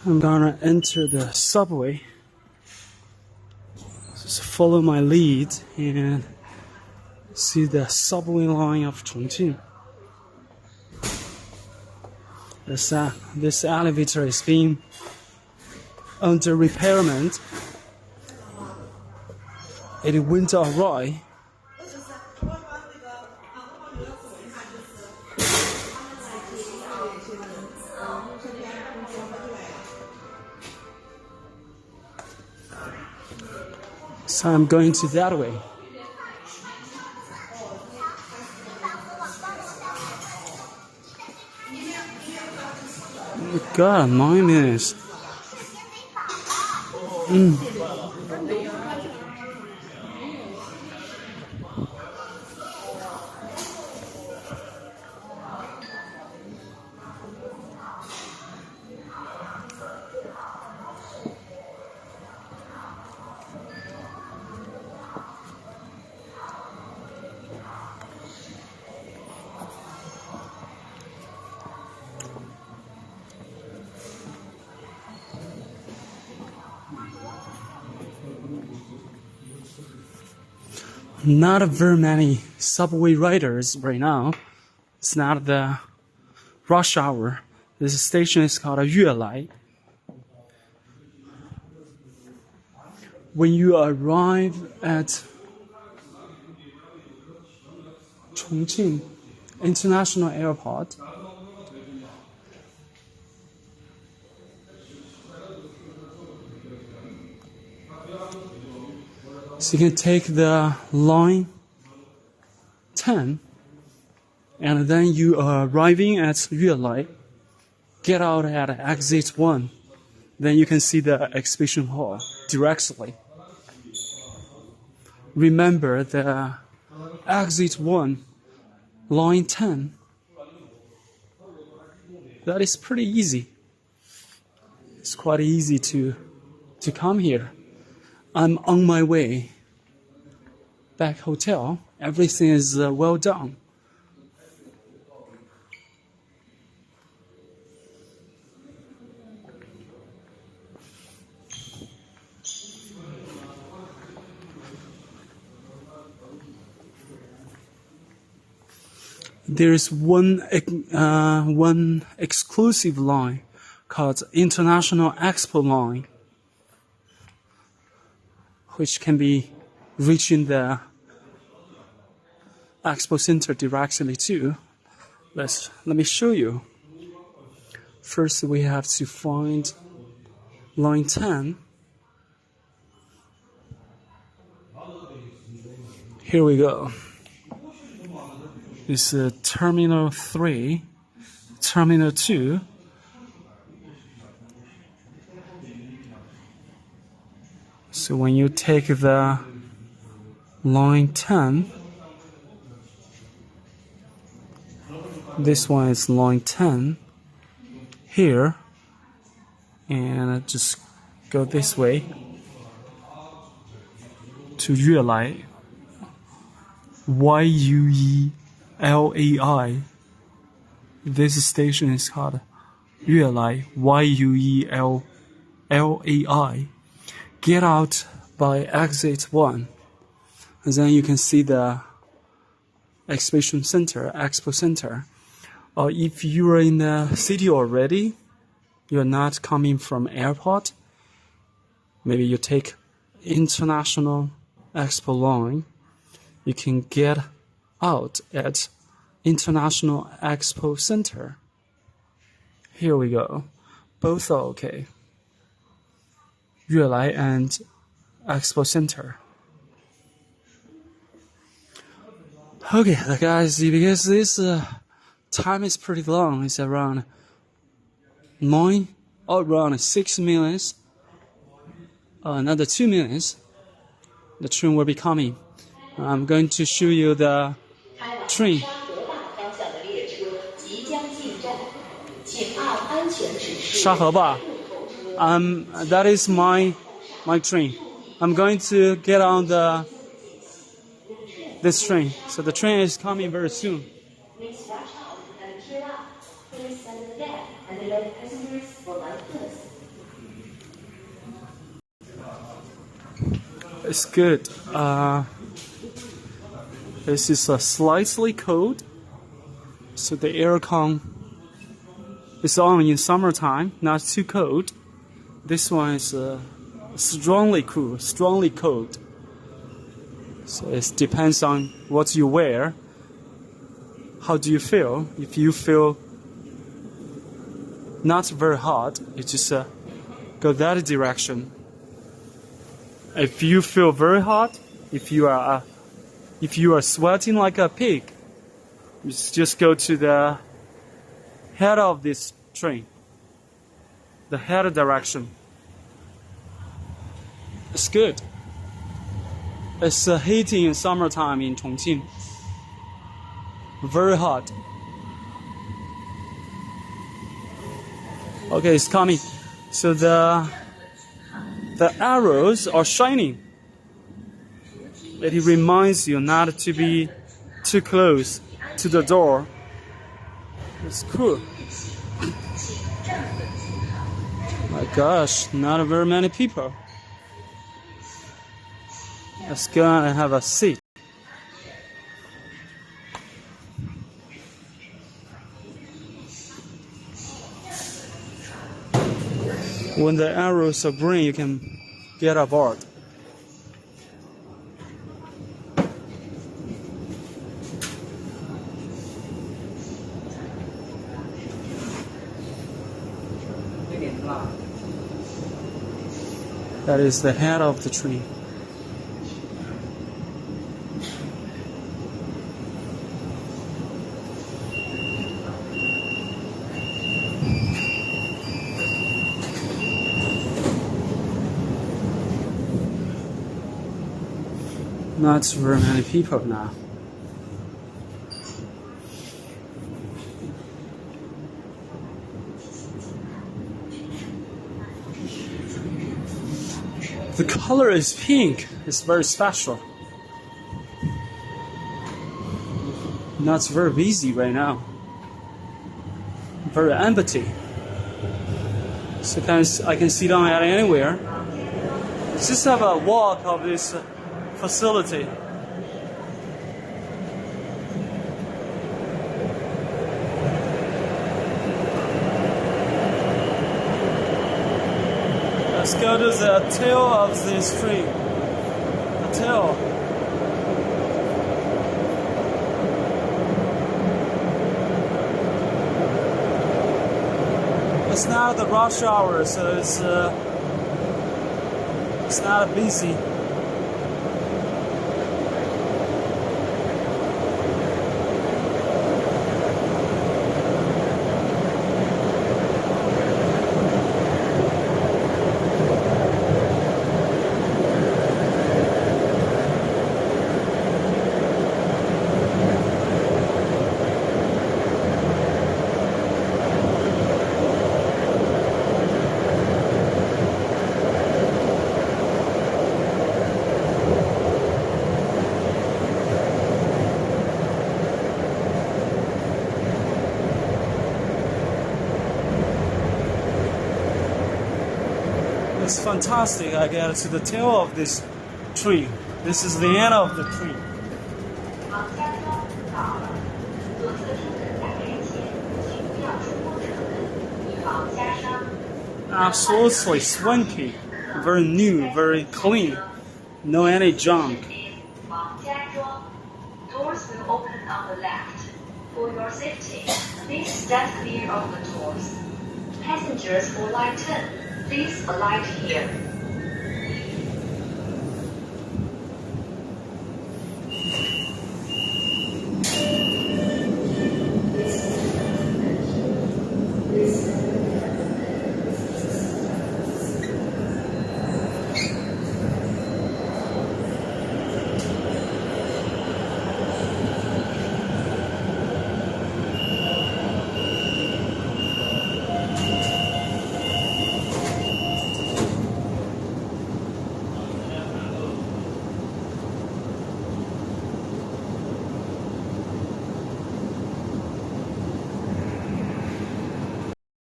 I'm gonna enter the subway. Just follow my lead and see the subway line of Chongqing. This elevator is being under repairment. It went awry. So I'm going to that way. God, 9 minutes. Not very many subway riders right now. It's not the rush hour. This station is called Yuelai. When you arrive at Chongqing International Airport, so you can take the line 10, and then you are arriving at Yuelai, get out at exit 1, then you can see the exhibition hall directly. Remember the exit 1, line 10, that is pretty easy. It's quite easy to come here. I'm on my way back hotel. Everything is well done. There is one exclusive line called International EXPO line, which can be reaching the Expo Center directly too. Let me show you. First, we have to find line 10. Here we go. It's Terminal 3, Terminal 2. So when you take the line 10, this one is line 10 here, and just go this way to Yuelai, Yuelai. This station is called Yuelai, Yuelai. Get out by exit 1, and then you can see the exhibition center, Expo Center. If you are in the city already, you're not coming from airport, maybe you take International Expo line, you can get out at International Expo Center. Here we go. Both are okay. Yuelai and Expo Center. Okay, guys, because this time is pretty long. It's around 6 minutes. Another 2 minutes, the train will be coming. I'm going to show you the train. Shaheba. That is my train. I'm going to get on this train. So the train is coming very soon. It's good. This is slightly cold, so the aircon is on in summertime, not too cold. This one is strongly cool, strongly cold. So it depends on what you wear. How do you feel? If you feel not very hot, you just go that direction. If you feel very hot, if you are sweating like a pig, you just go to the head of this train, the head direction. It's good. It's heating in summertime in Chongqing. Very hot. Okay, it's coming. So the arrows are shining. It reminds you not to be too close to the door. It's cool. My gosh, not very many people. Let's go and have a seat. When the arrows are green, you can get aboard. That is the head of the tree. Not very many people now. The color is pink. It's very special. Not very busy right now. Very empty. So I can sit down at anywhere. Just have a walk of this facility. Let's go to the tail of this tree. The tail. It's not the rush hour, so it's not busy. It's fantastic. I get to the tail of this tree. This is the end of the tree. Absolutely swanky, very new, very clean, no any junk. Doors will open on the left. For your safety, please stand clear of the doors. Passengers for line 10, please alight here.